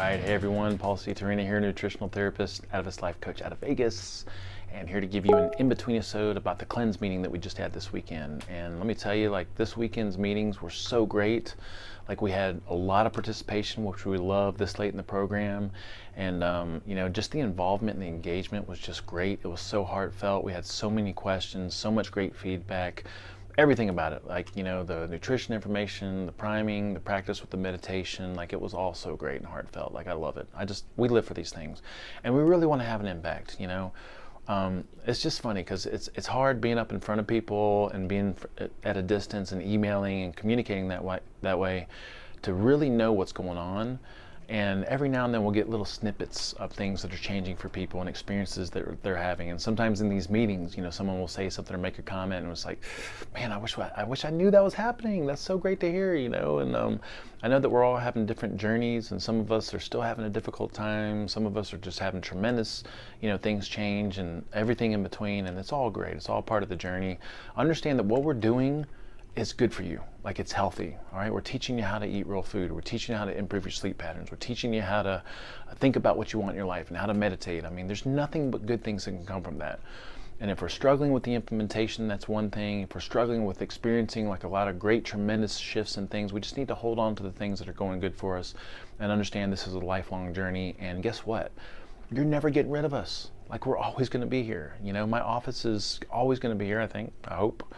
right, hey everyone, Paul C. Torina here, nutritional therapist, Adventist life coach out of Vegas, and here to give you an in-between-isode about the cleanse meeting that we just had this weekend. And let me tell you, like, this weekend's meetings were so great. Like, we had a lot of participation, which we love this late in the program, and you know, just the involvement and the engagement was just great. It was so heartfelt. We had so many questions, so much great feedback. Everything about it, like, you know, the nutrition information, the priming, the practice with the meditation, like, it was all so great and heartfelt. Like, I love it. We live for these things, and we really want to have an impact, you know. It's just funny because it's hard being up in front of people and being at a distance and emailing and communicating that way to really know what's going on. And every now and then we'll get little snippets of things that are changing for people and experiences that they're having. And sometimes in these meetings, you know, someone will say something or make a comment, and it's like, man, I wish I knew that was happening. That's so great to hear, you know. And I know that we're all having different journeys, and some of us are still having a difficult time. Some of us are just having tremendous, you know, things change and everything in between. And it's all great. It's all part of the journey. Understand that what we're doing is good for you. Like, it's healthy. All right, we're teaching you how to eat real food. We're teaching you how to improve your sleep patterns. We're teaching you how to think about what you want in your life and how to meditate. I mean, there's nothing but good things that can come from that. And if we're struggling with the implementation, that's one thing. If we're struggling with experiencing like a lot of great, tremendous shifts and things, we just need to hold on to the things that are going good for us and understand this is a lifelong journey. And guess what? You're never getting rid of us. Like, we're always going to be here. You know, my office is always going to be here, I think, I hope.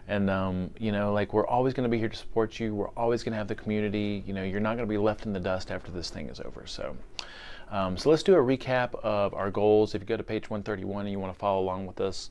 And, you know, like, we're always going to be here to support you. We're always going to have the community. You know, you're not going to be left in the dust after this thing is over. So let's do a recap of our goals. If you go to page 131 and you want to follow along with us,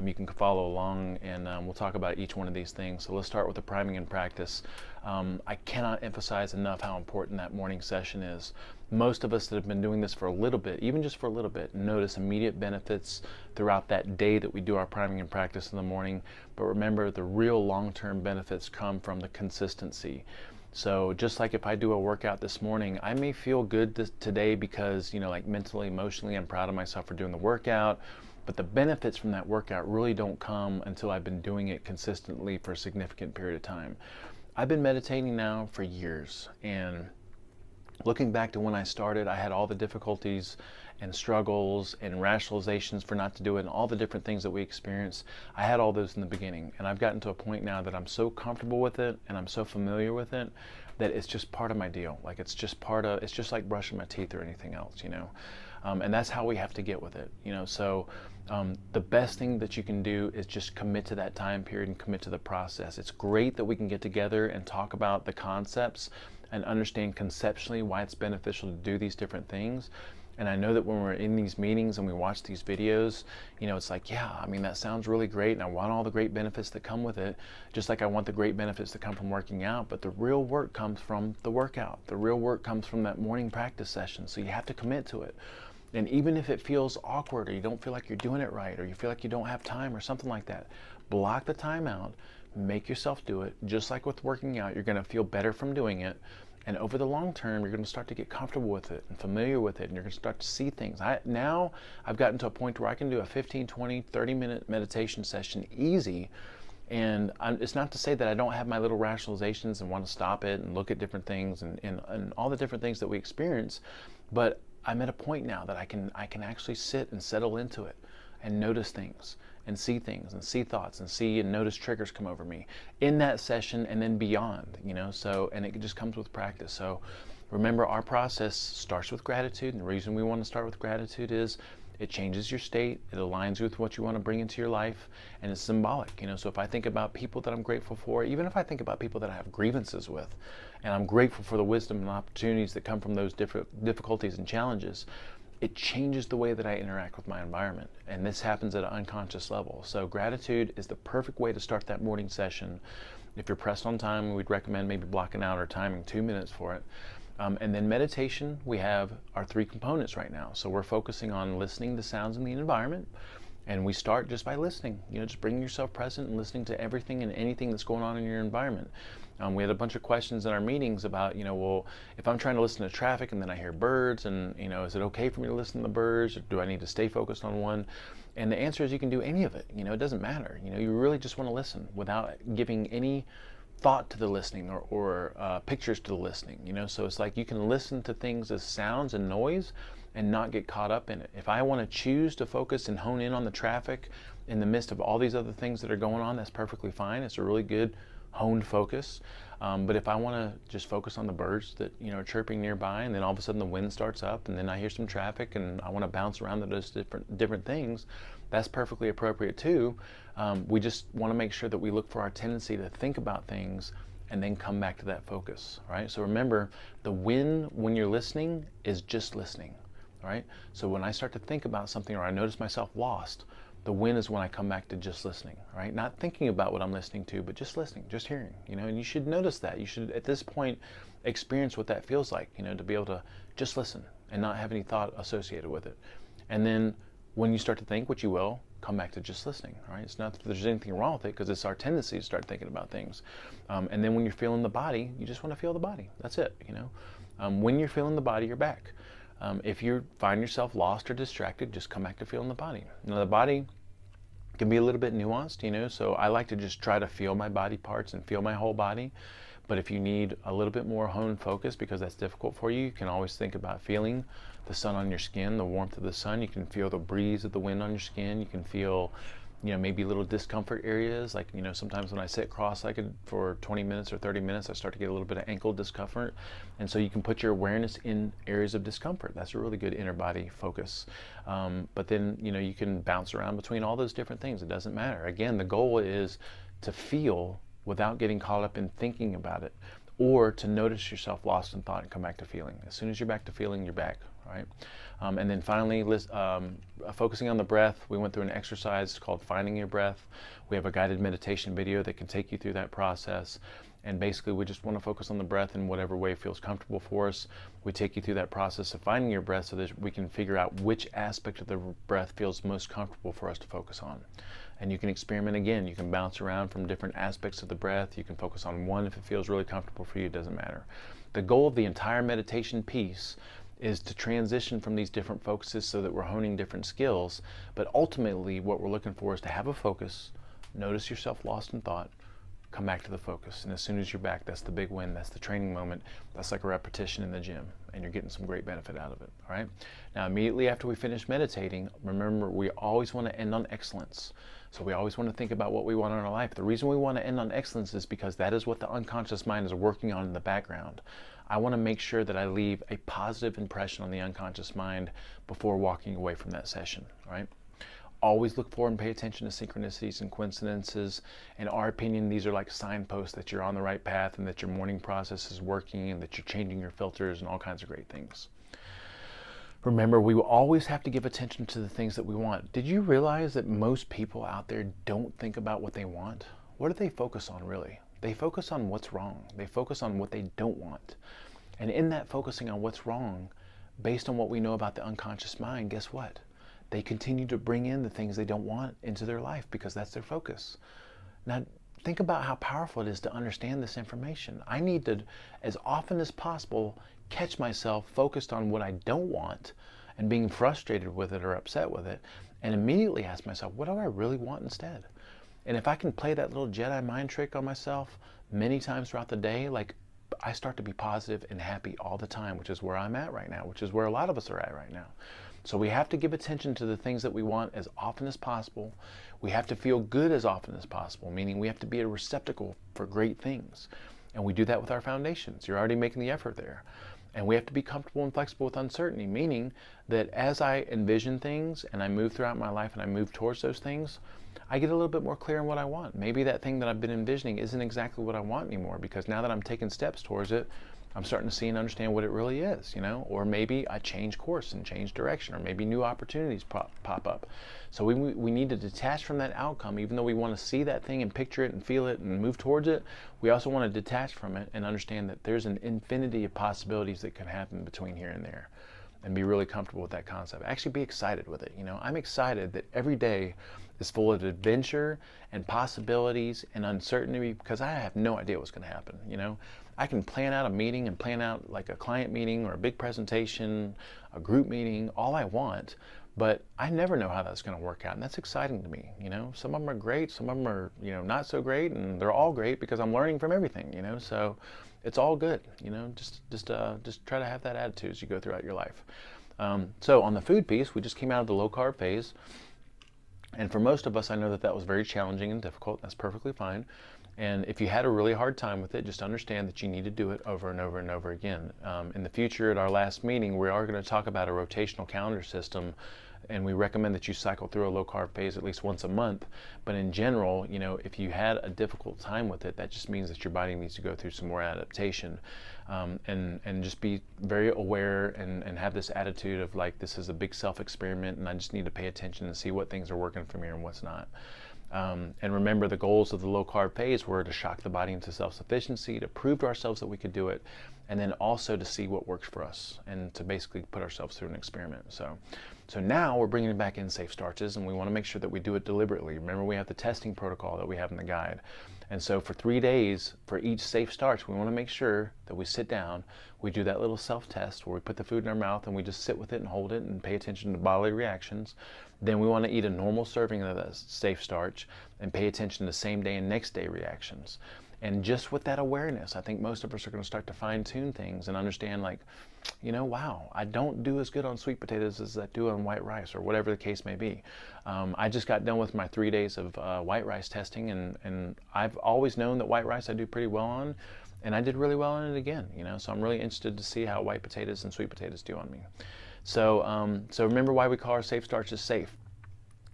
you can follow along, and we'll talk about each one of these things. So let's start with the priming and practice. I cannot emphasize enough how important that morning session is. Most of us that have been doing this for a little bit, even just for a little bit, notice immediate benefits throughout that day that we do our priming and practice in the morning. But remember, the real long-term benefits come from the consistency. So just like if I do a workout this morning, I may feel good today because, you know, like mentally, emotionally, I'm proud of myself for doing the workout. But the benefits from that workout really don't come until I've been doing it consistently for a significant period of time. I've been meditating now for years, and looking back to when I started, I had all the difficulties and struggles and rationalizations for not to do it and all the different things that we experienced. I had all those in the beginning, and I've gotten to a point now that I'm so comfortable with it and I'm so familiar with it that it's just part of my deal. Like, it's just like brushing my teeth or anything else, you know. And that's how we have to get with it, you know. So the best thing that you can do is just commit to that time period and commit to the process. It's great that we can get together and talk about the concepts and understand conceptually why it's beneficial to do these different things. And I know that when we're in these meetings and we watch these videos, you know, it's like, yeah, I mean, that sounds really great, and I want all the great benefits that come with it, just like I want the great benefits that come from working out. But the real work comes from the workout. The real work comes from that morning practice session. So you have to commit to it. And even if it feels awkward, or you don't feel like you're doing it right, or you feel like you don't have time or something like that, block the time out, make yourself do it. Just like with working out, you're going to feel better from doing it. And over the long term, you're going to start to get comfortable with it and familiar with it, and you're going to start to see things. Now I've gotten to a point where I can do a 15, 20, 30-minute meditation session easy. And it's not to say that I don't have my little rationalizations and want to stop it and look at different things and all the different things that we experience. But I'm at a point now that I can actually sit and settle into it and notice things and see thoughts and see and notice triggers come over me in that session and then beyond, you know. So, and it just comes with practice. So remember, our process starts with gratitude, and the reason we want to start with gratitude is it changes your state, it aligns you with what you want to bring into your life, and it's symbolic, you know. So if I think about people that I'm grateful for, even if I think about people that I have grievances with, and I'm grateful for the wisdom and opportunities that come from those different difficulties and challenges, it changes the way that I interact with my environment. And this happens at an unconscious level. So gratitude is the perfect way to start that morning session. If you're pressed on time, we'd recommend maybe blocking out or timing 2 minutes for it. And then meditation, we have our 3 components right now. So we're focusing on listening to sounds in the environment. And we start just by listening, you know, just bringing yourself present and listening to everything and anything that's going on in your environment. We had a bunch of questions in our meetings about, you know, well, if I'm trying to listen to traffic and then I hear birds, and, you know, is it okay for me to listen to the birds, or do I need to stay focused on one? And the answer is you can do any of it. You know, it doesn't matter. You know, you really just want to listen without giving any thought to the listening, or pictures to the listening, you know? So it's like you can listen to things as sounds and noise and not get caught up in it. If I want to choose to focus and hone in on the traffic in the midst of all these other things that are going on, that's perfectly fine. It's a really good honed focus. But if I want to just focus on the birds that, you know, are chirping nearby, and then all of a sudden the wind starts up, and then I hear some traffic, and I want to bounce around to those different things, that's perfectly appropriate too. We just want to make sure that we look for our tendency to think about things and then come back to that focus, right? So remember, the win when you're listening is just listening, right? So when I start to think about something, or I notice myself lost, the win is when I come back to just listening, right? Not thinking about what I'm listening to, but just listening, just hearing, you know, and you should notice that. You should, at this point, experience what that feels like, you know, to be able to just listen and not have any thought associated with it. And then when you start to think, which you will, come back to just listening, right? It's not that there's anything wrong with it, because it's our tendency to start thinking about things. And then when you're feeling the body, you just want to feel the body. That's it, you know? When you're feeling the body, you're back. If you find yourself lost or distracted, just come back to feeling the body. Now, the body can be a little bit nuanced, you know, so I like to just try to feel my body parts and feel my whole body. But if you need a little bit more honed focus, because that's difficult for you, you can always think about feeling the sun on your skin, the warmth of the sun. You can feel the breeze of the wind on your skin. You can feel, you know, maybe little discomfort areas. Like, you know, sometimes when I sit cross-legged for 20 minutes or 30 minutes, I start to get a little bit of ankle discomfort. And so you can put your awareness in areas of discomfort. That's a really good inner body focus. But then, you know, you can bounce around between all those different things. It doesn't matter. Again, the goal is to feel without getting caught up in thinking about it, or to notice yourself lost in thought and come back to feeling. As soon as you're back to feeling, you're back, right? And then finally, focusing on the breath. We went through an exercise called Finding Your Breath. We have a guided meditation video that can take you through that process. And basically, we just want to focus on the breath in whatever way feels comfortable for us. We take you through that process of finding your breath so that we can figure out which aspect of the breath feels most comfortable for us to focus on. And you can experiment again. You can bounce around from different aspects of the breath. You can focus on one if it feels really comfortable for you. It doesn't matter. The goal of the entire meditation piece is to transition from these different focuses so that we're honing different skills. But ultimately, what we're looking for is to have a focus, notice yourself lost in thought, come back to the focus. And as soon as you're back, that's the big win. That's the training moment. That's like a repetition in the gym, and you're getting some great benefit out of it. All right. Now, immediately after we finish meditating, remember, we always want to end on excellence. So we always want to think about what we want in our life. The reason we want to end on excellence is because that is what the unconscious mind is working on in the background. I want to make sure that I leave a positive impression on the unconscious mind before walking away from that session. All right. Always look for and pay attention to synchronicities and coincidences. In our opinion, these are like signposts that you're on the right path and that your morning process is working and that you're changing your filters and all kinds of great things. Remember, we will always have to give attention to the things that we want. Did you realize that most people out there don't think about what they want? What do they focus on, really? They focus on what's wrong. They focus on what they don't want. And in that focusing on what's wrong, based on what we know about the unconscious mind, guess what? They continue to bring in the things they don't want into their life because that's their focus. Now, think about how powerful it is to understand this information. I need to, as often as possible, catch myself focused on what I don't want and being frustrated with it or upset with it, and immediately ask myself, what do I really want instead? And if I can play that little Jedi mind trick on myself many times throughout the day, like, I start to be positive and happy all the time, which is where I'm at right now, which is where a lot of us are at right now. So we have to give attention to the things that we want as often as possible. We have to feel good as often as possible, meaning we have to be a receptacle for great things. And we do that with our foundations. You're already making the effort there. And we have to be comfortable and flexible with uncertainty, meaning that as I envision things and I move throughout my life and I move towards those things, I get a little bit more clear on what I want. Maybe that thing that I've been envisioning isn't exactly what I want anymore, because now that I'm taking steps towards it, I'm starting to see and understand what it really is, you know? Or maybe I change course and change direction, or maybe new opportunities pop up. So we need to detach from that outcome. Even though we want to see that thing and picture it and feel it and move towards it, we also want to detach from it and understand that there's an infinity of possibilities that can happen between here and there, and be really comfortable with that concept. Actually be excited with it, you know? I'm excited that every day is full of adventure and possibilities and uncertainty, because I have no idea what's going to happen, you know? I can plan out a meeting and plan out like a client meeting or a big presentation, a group meeting, all I want. But I never know how that's going to work out, and that's exciting to me. Some of them are great, some of them are not so great, and they're all great because I'm learning from everything. So it's all good. Just try to have that attitude as you go throughout your life. So on the food piece, we just came out of the low carb phase, and for most of us, I know that was very challenging and difficult. That's perfectly fine. And if you had a really hard time with it, just understand that you need to do it over and over and over again. In the future, at our last meeting, we are going to talk about a rotational calendar system, and we recommend that you cycle through a low carb phase at least once a month. But in general, if you had a difficult time with it, that just means that your body needs to go through some more adaptation. And just be very aware and have this attitude of like, this is a big self-experiment, and I just need to pay attention and see what things are working for me and what's not. And remember, the goals of the low carb phase were to shock the body into self-sufficiency, to prove to ourselves that we could do it, and then also to see what works for us and to basically put ourselves through an experiment. So now we're bringing back in safe starches, and we want to make sure that we do it deliberately. Remember, we have the testing protocol that we have in the guide. And so for 3 days, for each safe starch, we want to make sure that we sit down, we do that little self-test where we put the food in our mouth and we just sit with it and hold it and pay attention to bodily reactions. Then we want to eat a normal serving of that safe starch and pay attention to same day and next day reactions. And just with that awareness, I think most of us are going to start to fine-tune things and understand, like, wow, I don't do as good on sweet potatoes as I do on white rice, or whatever the case may be. I just got done with my 3 days of white rice testing, and I've always known that white rice I do pretty well on, and I did really well on it again. So I'm really interested to see how white potatoes and sweet potatoes do on me. So remember why we call our safe starches safe.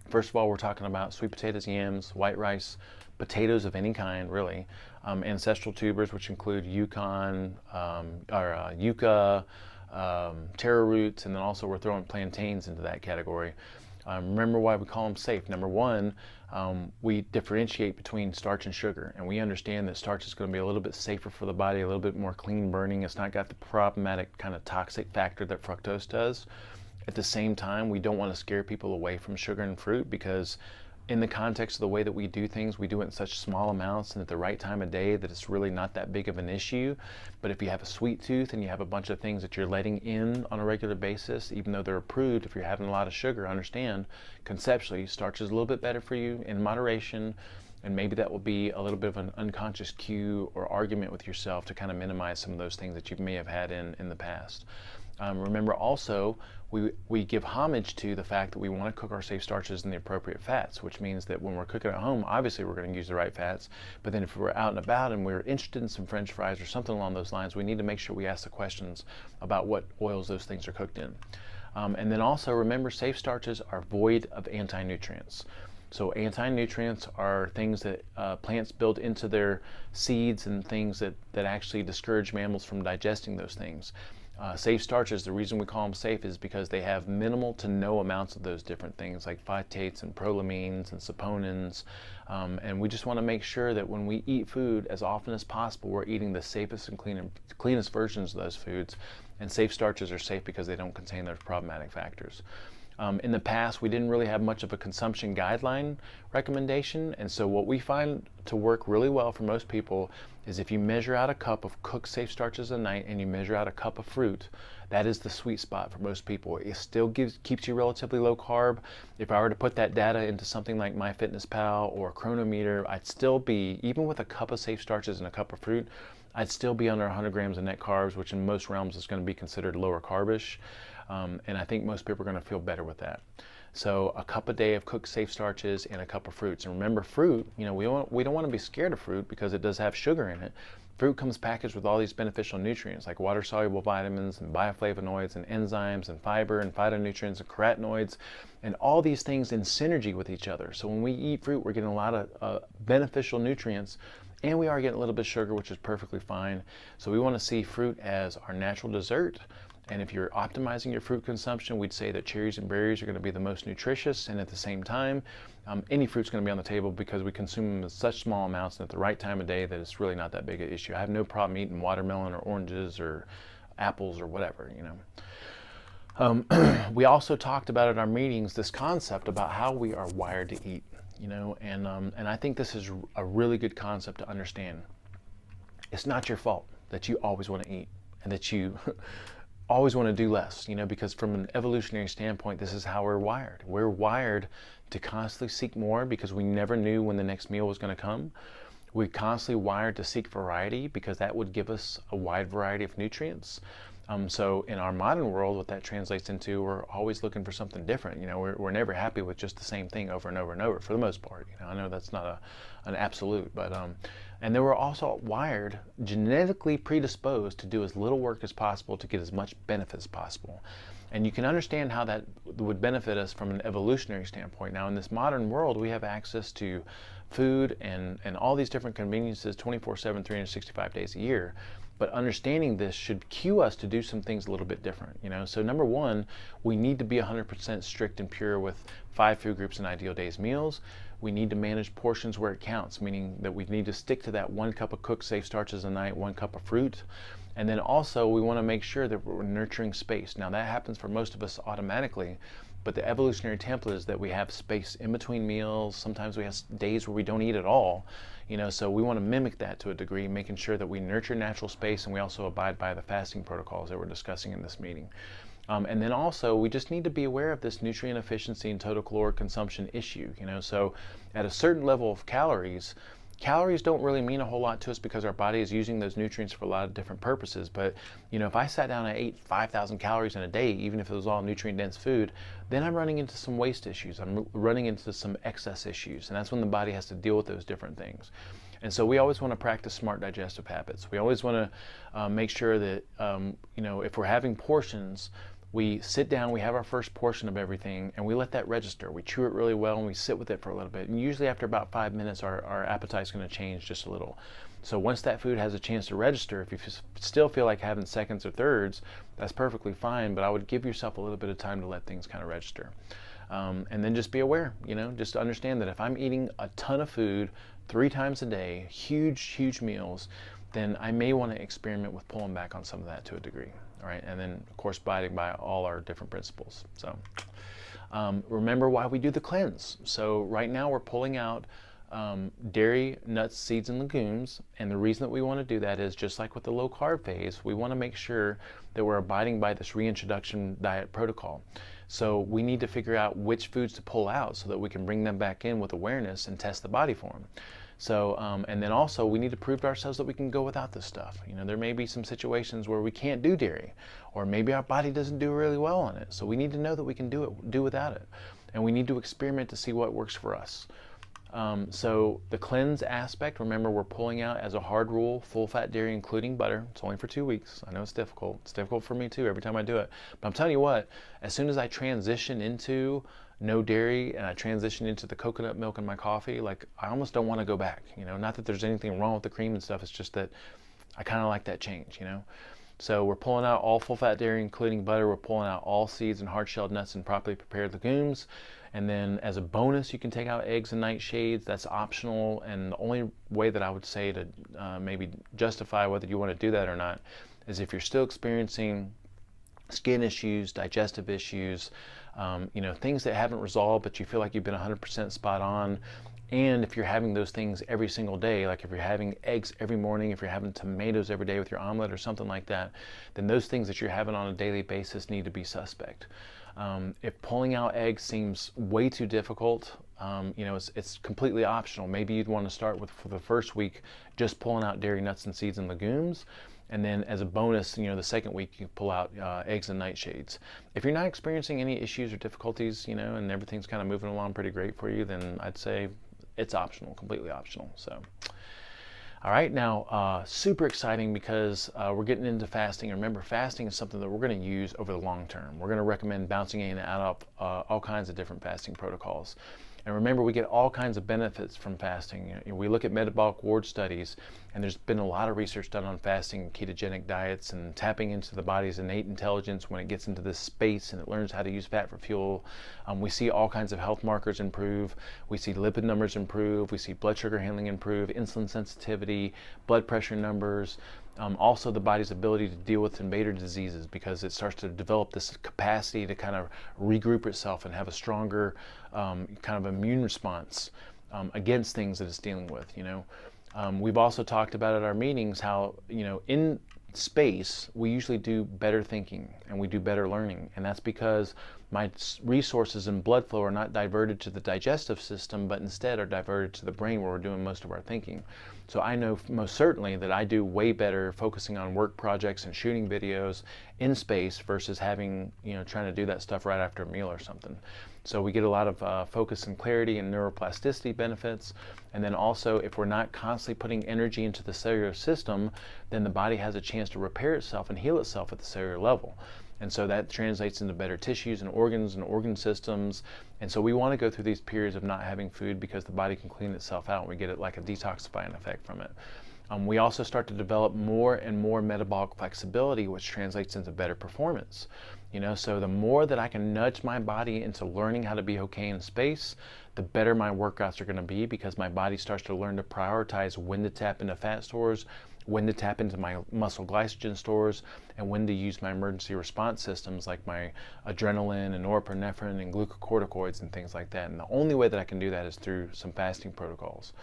First of all, we're talking about sweet potatoes, yams, white rice, potatoes of any kind, really, ancestral tubers, which include yucca, taro roots, and then also we're throwing plantains into that category. Remember why we call them safe. Number one, we differentiate between starch and sugar, and we understand that starch is going to be a little bit safer for the body, a little bit more clean burning. It's not got the problematic kind of toxic factor that fructose does. At the same time, we don't want to scare people away from sugar and fruit, because in the context of the way that we do things, we do it in such small amounts and at the right time of day that it's really not that big of an issue. But if you have a sweet tooth and you have a bunch of things that you're letting in on a regular basis, even though they're approved, if you're having a lot of sugar, understand conceptually starch is a little bit better for you in moderation. And maybe that will be a little bit of an unconscious cue or argument with yourself to kind of minimize some of those things that you may have had in the past. Remember also, we give homage to the fact that we want to cook our safe starches in the appropriate fats, which means that when we're cooking at home, obviously we're going to use the right fats, but then if we're out and about and we're interested in some French fries or something along those lines, we need to make sure we ask the questions about what oils those things are cooked in. And then also remember, safe starches are void of anti-nutrients. So anti-nutrients are things that plants build into their seeds and things that actually discourage mammals from digesting those things. Safe starches, the reason we call them safe is because they have minimal to no amounts of those different things like phytates and prolamines and saponins. And we just want to make sure that when we eat food, as often as possible, we're eating the safest and cleanest versions of those foods. And safe starches are safe because they don't contain those problematic factors. In the past, we didn't really have much of a consumption guideline recommendation, and so what we find to work really well for most people is if you measure out a cup of cooked safe starches a night and you measure out a cup of fruit, that is the sweet spot for most people. It still keeps you relatively low carb. If I were to put that data into something like MyFitnessPal or Chronometer, I'd still be, even with a cup of safe starches and a cup of fruit, I'd still be under 100 grams of net carbs, which in most realms is going to be considered lower carbish. And I think most people are going to feel better with that. So a cup a day of cooked safe starches and a cup of fruits. And remember, fruit, we don't want to be scared of fruit because it does have sugar in it. Fruit comes packaged with all these beneficial nutrients like water-soluble vitamins and bioflavonoids and enzymes and fiber and phytonutrients and carotenoids and all these things in synergy with each other. So when we eat fruit, we're getting a lot of beneficial nutrients, and we are getting a little bit of sugar, which is perfectly fine. So we want to see fruit as our natural dessert. And if you're optimizing your fruit consumption, we'd say that cherries and berries are going to be the most nutritious, and at the same time, any fruit's going to be on the table because we consume them in such small amounts and at the right time of day that it's really not that big an issue. I have no problem eating watermelon or oranges or apples or whatever, We also talked about at our meetings this concept about how we are wired to eat, and I think this is a really good concept to understand. It's not your fault that you always want to eat and that you always want to do less, because from an evolutionary standpoint, this is how we're wired. We're wired to constantly seek more because we never knew when the next meal was going to come. We're constantly wired to seek variety because that would give us a wide variety of nutrients. So in our modern world, what that translates into, we're always looking for something different. We're never happy with just the same thing over and over and over for the most part. I know that's not an absolute, but and then we're also wired, genetically predisposed to do as little work as possible to get as much benefit as possible. And you can understand how that would benefit us from an evolutionary standpoint. Now, in this modern world, we have access to food and all these different conveniences 24/7, 365 days a year. But understanding this should cue us to do some things a little bit different. So number one, we need to be 100% strict and pure with 5 food groups and ideal days meals. We need to manage portions where it counts, meaning that we need to stick to that 1 cup of cooked safe starches a night, 1 cup of fruit. And then also we want to make sure that we're nurturing space. Now that happens for most of us automatically, but the evolutionary template is that we have space in between meals. Sometimes we have days where we don't eat at all, so we want to mimic that to a degree, making sure that we nurture natural space, and we also abide by the fasting protocols that we're discussing in this meeting. And then also we just need to be aware of this nutrient efficiency and total caloric consumption issue. So at a certain level of calories don't really mean a whole lot to us because our body is using those nutrients for a lot of different purposes. But if I sat down and ate 5,000 calories in a day, even if it was all nutrient dense food, then I'm running into some waste issues. I'm running into some excess issues, and that's when the body has to deal with those different things. And so we always want to practice smart digestive habits. We always want to make sure that if we're having portions, we sit down, we have our first portion of everything, and we let that register. We chew it really well, and we sit with it for a little bit. And usually after about 5 minutes, our appetite's going to change just a little. So once that food has a chance to register, if you still feel like having seconds or thirds, that's perfectly fine, but I would give yourself a little bit of time to let things kind of register. And then just be aware, just understand that if I'm eating a ton of food 3 times a day, huge meals, then I may want to experiment with pulling back on some of that to a degree. All right, and then of course abiding by all our different principles. So remember why we do the cleanse. So right now we're pulling out dairy, nuts, seeds, and legumes, and the reason that we want to do that is just like with the low carb phase, we want to make sure that we're abiding by this reintroduction diet protocol. So we need to figure out which foods to pull out so that we can bring them back in with awareness and test the body for them. So, and then also we need to prove to ourselves that we can go without this stuff. There may be some situations where we can't do dairy, or maybe our body doesn't do really well on it. So we need to know that we can do without it. And we need to experiment to see what works for us. So the cleanse aspect, remember we're pulling out as a hard rule, full fat dairy, including butter. It's only for 2 weeks. I know it's difficult. It's difficult for me too every time I do it. But I'm telling you what, as soon as I transition into no dairy and I transition into the coconut milk in my coffee, like I almost don't want to go back. Not that there's anything wrong with the cream and stuff. It's just that I kind of like that change, So we're pulling out all full fat dairy, including butter. We're pulling out all seeds and hard-shelled nuts and properly prepared legumes. And then as a bonus, you can take out eggs and nightshades. That's optional. And the only way that I would say to maybe justify whether you want to do that or not is if you're still experiencing skin issues, digestive issues, things that haven't resolved, but you feel like you've been 100% spot on. And if you're having those things every single day, like if you're having eggs every morning, if you're having tomatoes every day with your omelet or something like that, then those things that you're having on a daily basis need to be suspect. If pulling out eggs seems way too difficult, it's completely optional. Maybe you'd want to start with, for the first week, just pulling out dairy, nuts, and seeds and legumes. And then as a bonus, the second week you pull out eggs and nightshades. If you're not experiencing any issues or difficulties, and everything's kind of moving along pretty great for you, then I'd say it's optional, completely optional. So, all right, now super exciting because we're getting into fasting. Remember, fasting is something that we're going to use over the long term. We're going to recommend bouncing in and out of all kinds of different fasting protocols. And remember, we get all kinds of benefits from fasting. We look at metabolic ward studies, and there's been a lot of research done on fasting and ketogenic diets and tapping into the body's innate intelligence when it gets into this space and it learns how to use fat for fuel. We see all kinds of health markers improve. We see lipid numbers improve. We see blood sugar handling improve, insulin sensitivity, blood pressure numbers. Also the body's ability to deal with invader diseases, because it starts to develop this capacity to kind of regroup itself and have a stronger kind of immune response against things that it's dealing with. We've also talked about at our meetings how in space, we usually do better thinking and we do better learning. And that's because my resources and blood flow are not diverted to the digestive system, but instead are diverted to the brain where we're doing most of our thinking. So I know most certainly that I do way better focusing on work projects and shooting videos in space versus having, trying to do that stuff right after a meal or something. So we get a lot of focus and clarity and neuroplasticity benefits. And then also, if we're not constantly putting energy into the cellular system, then the body has a chance to repair itself and heal itself at the cellular level. And so that translates into better tissues and organ systems. And so we want to go through these periods of not having food because the body can clean itself out and we get it like a detoxifying effect from it. We also start to develop more and more metabolic flexibility, which translates into better performance. So the more that I can nudge my body into learning how to be okay in space, the better my workouts are going to be, because my body starts to learn to prioritize when to tap into fat stores, when to tap into my muscle glycogen stores, and when to use my emergency response systems like my adrenaline and norepinephrine and glucocorticoids and things like that. And the only way that I can do that is through some fasting protocols.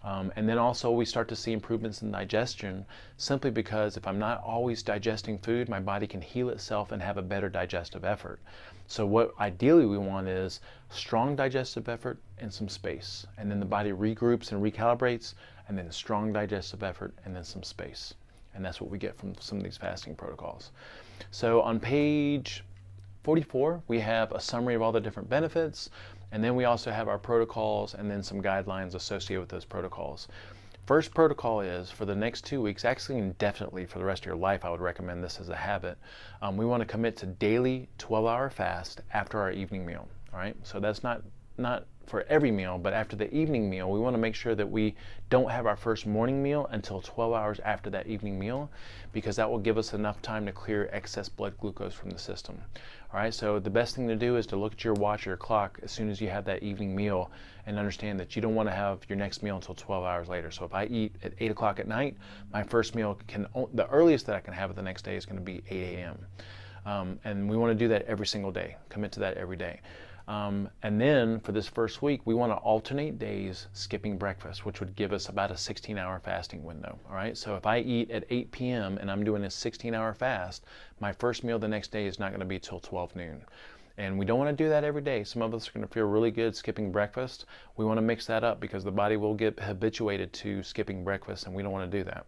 And then also we start to see improvements in digestion, simply because if I'm not always digesting food, my body can heal itself and have a better digestive effort. So what ideally we want is strong digestive effort and some space. And then the body regroups and recalibrates, and then strong digestive effort and then some space. And that's what we get from some of these fasting protocols. So on page 44, we have a summary of all the different benefits. And then we also have our protocols and then some guidelines associated with those protocols. First protocol is for the next 2 weeks, actually indefinitely for the rest of your life, I would recommend this as a habit. We want to commit to daily 12-hour fast after our evening meal. All right, so that's not for every meal, but after the evening meal, we want to make sure that we don't have our first morning meal until 12 hours after that evening meal, because that will give us enough time to clear excess blood glucose from the system. All right, so the best thing to do is to look at your watch or your clock as soon as you have that evening meal and understand that you don't want to have your next meal until 12 hours later. So if I eat at 8 o'clock at night, my first meal the earliest that I can have it the next day is going to be 8 a.m. And we want to do that every single day, commit to that every day. And then for this first week, we want to alternate days skipping breakfast, which would give us about a 16-hour fasting window. All right, so if I eat at 8 p.m. and I'm doing a 16-hour fast, my first meal the next day is not going to be till 12 noon. And we don't want to do that every day. Some of us are going to feel really good skipping breakfast. We want to mix that up because the body will get habituated to skipping breakfast, and we don't want to do that.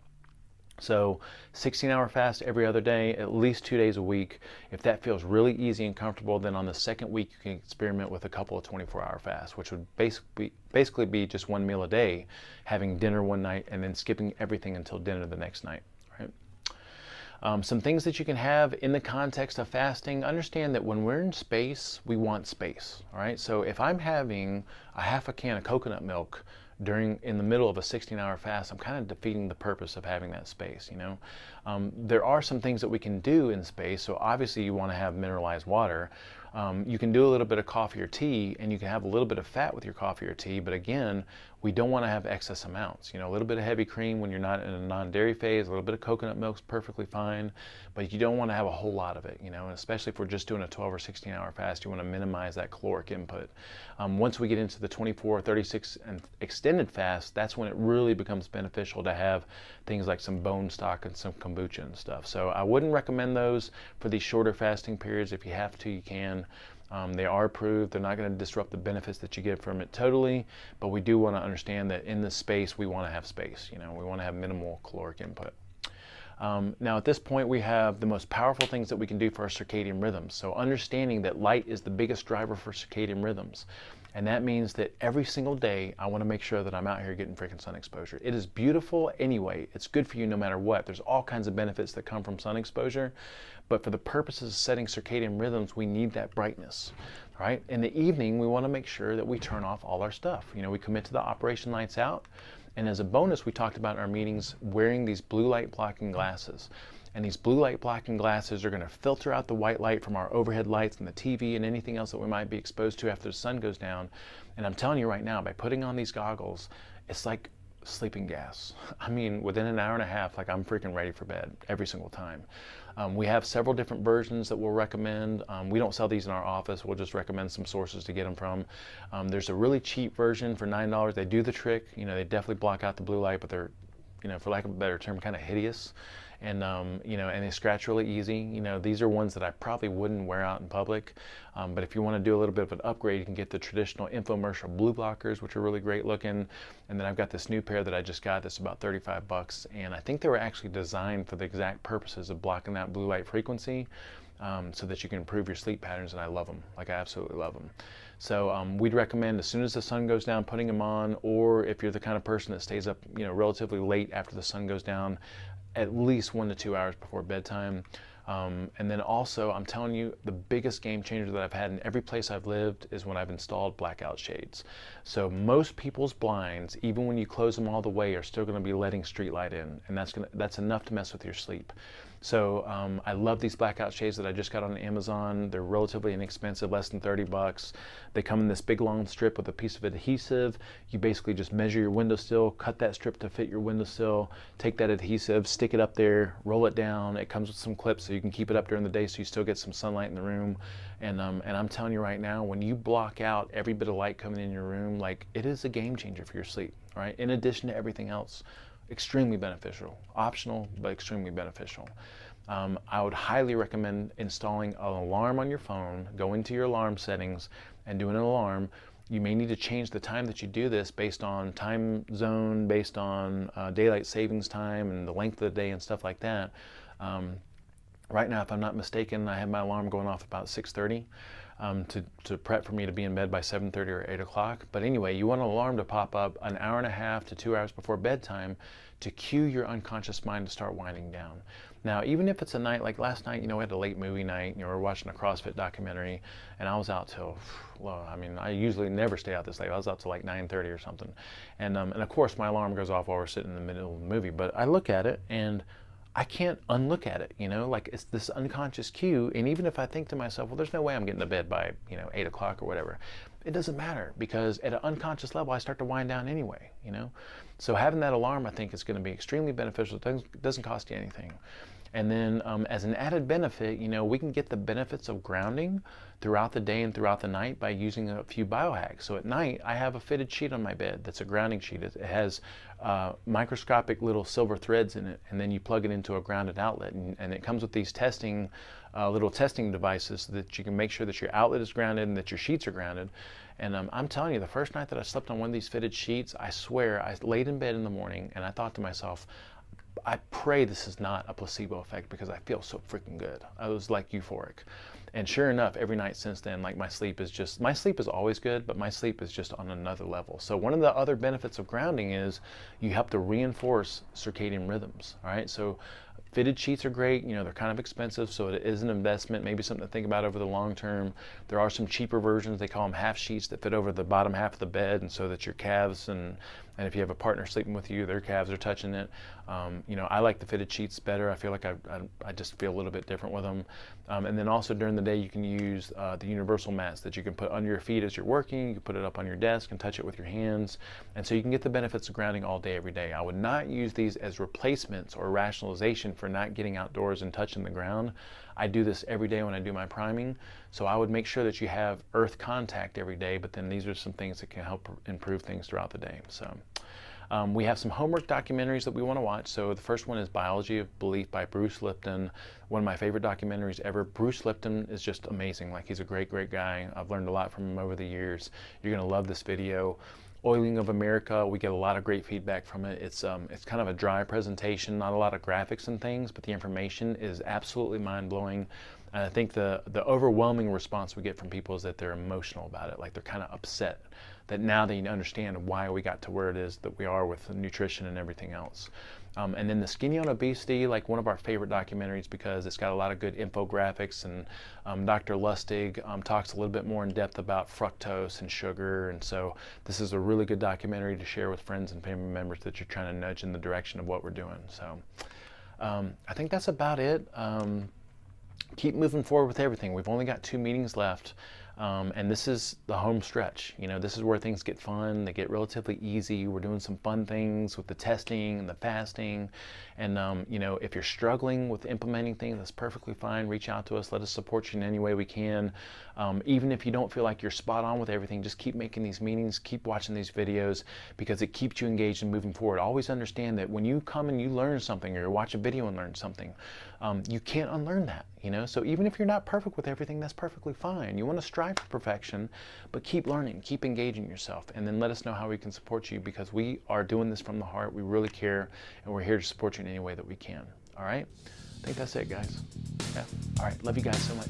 So 16-hour fast every other day, at least 2 days a week. If that feels really easy and comfortable, then on the second week you can experiment with a couple of 24-hour fasts, which would basically be just one meal a day, having dinner one night and then skipping everything until dinner the next night. Right? Some things that you can have in the context of fasting: understand that when we're in space, we want space. All right, so if I'm having a half a can of coconut milk in the middle of a 16-hour fast, I'm kind of defeating the purpose of having that space. There are some things that we can do in space. So obviously you want to have mineralized water. You can do a little bit of coffee or tea, and you can have a little bit of fat with your coffee or tea, but again, we don't want to have excess amounts. A little bit of heavy cream when you're not in a non-dairy phase, a little bit of coconut milk's perfectly fine, but you don't want to have a whole lot of it, and especially if we're just doing a 12 or 16-hour fast, you want to minimize that caloric input. Once we get into the 24, 36, and extended fast, that's when it really becomes beneficial to have things like some bone stock and some kombucha and stuff. So I wouldn't recommend those for these shorter fasting periods. If you have to, you can. They are approved. They're not going to disrupt the benefits that you get from it totally, but we do want to understand that in this space, we want to have space. We want to have minimal caloric input. Now at this point, we have the most powerful things that we can do for our circadian rhythms. So understanding that light is the biggest driver for circadian rhythms. And that means that every single day, I want to make sure that I'm out here getting freaking sun exposure. It is beautiful anyway. It's good for you no matter what. There's all kinds of benefits that come from sun exposure. But for the purposes of setting circadian rhythms, we need that brightness, right? In the evening, we want to make sure that we turn off all our stuff. We commit to the operation lights out. And as a bonus, we talked about in our meetings wearing these blue light blocking glasses. And these blue light blocking glasses are going to filter out the white light from our overhead lights and the TV and anything else that we might be exposed to after the sun goes down. And I'm telling you right now, by putting on these goggles, it's like sleeping gas. I mean, within an hour and a half, like I'm freaking ready for bed every single time. We have several different versions that we'll recommend. We don't sell these in our office. We'll just recommend some sources to get them from. There's a really cheap version for $9. They do the trick. They definitely block out the blue light, but they're for lack of a better term, kind of hideous. And, and they scratch really easy. These are ones that I probably wouldn't wear out in public. But if you want to do a little bit of an upgrade, you can get the traditional infomercial blue blockers, which are really great looking. And then I've got this new pair that I just got that's about 35 bucks. And I think they were actually designed for the exact purposes of blocking that blue light frequency. So that you can improve your sleep patterns, and I love them. Like, I absolutely love them. So we'd recommend as soon as the sun goes down, putting them on, or if you're the kind of person that stays up, relatively late after the sun goes down, at least 1 to 2 hours before bedtime. And then also, I'm telling you, the biggest game changer that I've had in every place I've lived is when I've installed blackout shades. So most people's blinds, even when you close them all the way, are still going to be letting street light in, and that's enough to mess with your sleep. So I love these blackout shades that I just got on Amazon. They're relatively inexpensive, less than 30 bucks. They come in this big long strip with a piece of adhesive. You basically just measure your windowsill, cut that strip to fit your windowsill, take that adhesive, stick it up there, roll it down. It comes with some clips so you can keep it up during the day so you still get some sunlight in the room. And I'm telling you right now, when you block out every bit of light coming in your room, like, it is a game changer for your sleep, right? In addition to everything else. Extremely beneficial. Optional, but extremely beneficial. I would highly recommend installing an alarm on your phone. Go into your alarm settings and do an alarm. You may need to change the time that you do this based on time zone, based on daylight savings time and the length of the day and stuff like that. Right now, if I'm not mistaken, I have my alarm going off about 6:30 to prep for me to be in bed by 7:30 or 8 o'clock. But anyway, you want an alarm to pop up an hour and a half to 2 hours before bedtime to cue your unconscious mind to start winding down. Now, even if it's a night like last night, we had a late movie night, we were watching a CrossFit documentary, and I was out till, well, I usually never stay out this late. I was out till like 9:30 or something. And of course, my alarm goes off while we're sitting in the middle of the movie, but I look at it and I can't unlook at it, like it's this unconscious cue. And even if I think to myself, well, there's no way I'm getting to bed by, 8 o'clock or whatever, it doesn't matter, because at an unconscious level, I start to wind down anyway, So having that alarm, I think, is going to be extremely beneficial. It doesn't cost you anything. And then as an added benefit, we can get the benefits of grounding throughout the day and throughout the night by using a few biohacks. So at night, I have a fitted sheet on my bed that's a grounding sheet. It has microscopic little silver threads in it, and then you plug it into a grounded outlet. And it comes with these little testing devices so that you can make sure that your outlet is grounded and that your sheets are grounded. And I'm telling you, the first night that I slept on one of these fitted sheets, I swear, I laid in bed in the morning and I thought to myself, I pray this is not a placebo effect, because I feel so freaking good. I was like euphoric. And sure enough, every night since then, like, my sleep is always good, but my sleep is just on another level. So one of the other benefits of grounding is you help to reinforce circadian rhythms, all right? So fitted sheets are great. They're kind of expensive, so it is an investment, maybe something to think about over the long term. There are some cheaper versions, they call them half sheets, that fit over the bottom half of the bed, and so that your calves and if you have a partner sleeping with you, their calves are touching it. I like the fitted sheets better. I feel like I just feel a little bit different with them. And then also during the day, you can use the universal mats that you can put under your feet as you're working. You can put it up on your desk and touch it with your hands. And so you can get the benefits of grounding all day, every day. I would not use these as replacements or rationalization for not getting outdoors and touching the ground. I do this every day when I do my priming. So I would make sure that you have earth contact every day, but then these are some things that can help improve things throughout the day. So we have some homework documentaries that we want to watch. So the first one is Biology of Belief by Bruce Lipton, one of my favorite documentaries ever. Bruce Lipton is just amazing. Like, he's a great, great guy. I've learned a lot from him over the years. You're going to love this video. Oiling of America, we get a lot of great feedback from it. It's kind of a dry presentation, not a lot of graphics and things, but the information is absolutely mind-blowing. And I think the overwhelming response we get from people is that they're emotional about it. Like, they're kind of upset that now they understand why we got to where it is that we are with nutrition and everything else. And then the Skinny On Obesity, like, one of our favorite documentaries, because it's got a lot of good infographics, and Dr. Lustig talks a little bit more in depth about fructose and sugar. And so this is a really good documentary to share with friends and family members that you're trying to nudge in the direction of what we're doing. So I think that's about it. Keep moving forward with everything. We've only got 2 meetings left. And this is the home stretch. You know, this is where things get fun. They get relatively easy. We're doing some fun things with the testing and the fasting. And, you know, if you're struggling with implementing things, that's perfectly fine. Reach out to us. Let us support you in any way we can. Even if you don't feel like you're spot on with everything, just keep making these meetings, keep watching these videos, because it keeps you engaged and moving forward. Always understand that when you come and you learn something, or you watch a video and learn something, you can't unlearn that, you know? So even if you're not perfect with everything, that's perfectly fine. You want to strive for perfection, but keep learning, keep engaging yourself, and then let us know how we can support you, because we are doing this from the heart. We really care, and we're here to support you in any way that we can. All right? I think that's it, guys. Yeah. All right. Love you guys so much.